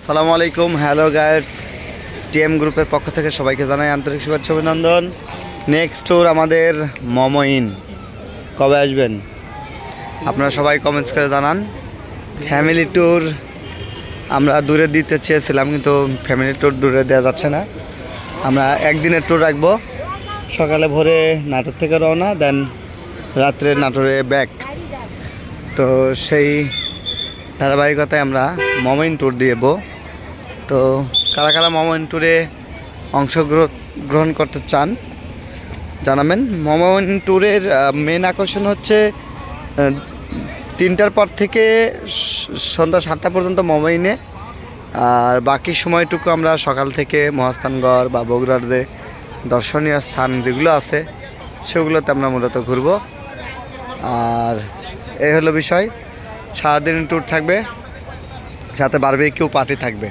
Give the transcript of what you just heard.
সালামু আলাইকুম, hello guides. TM গ্রুপের পক্ষ থেকে সবাইকে জানাই আন্তরিক শুভেচ্ছা অভিনন্দন। নেক্সট ট্যুর আমাদের মমইন। কবে আসবেন আপনারা সবাই কমেন্টস করে জানান। ফ্যামিলি ট্যুর আমরা দূরে দিতে চেয়েছিলাম, কিন্তু ফ্যামিলি ট্যুর দূরে দেওয়া যাচ্ছে না। আমরা একদিনের ট্যুর রাখবো। সকালে ভোরে নাটোর থেকে রওনা, দেন রাত্রে নাটোরে ব্যাক। তো সেই ধারাবাহিকতায় আমরা মমইন ট্যুর দিব। তো কারা কারা মমইন ট্যুরে অংশগ্রহণ করতে চান জানাবেন। মমইন ট্যুরের মেন আকর্ষণ হচ্ছে 3টার পর থেকে সন্ধ্যা 7টা পর্যন্ত মমইনে, আর বাকি সময়টুকু আমরা সকাল থেকে মহাস্থানগড় বা বগুড়ার যে দর্শনীয় স্থান যেগুলো আছে সেগুলোতে আমরা মূলত ঘুরব। আর এই হলো বিষয়। সারাদিন ট্যুর থাকবে, সাথে বারবিকিউ পার্টি থাকবে।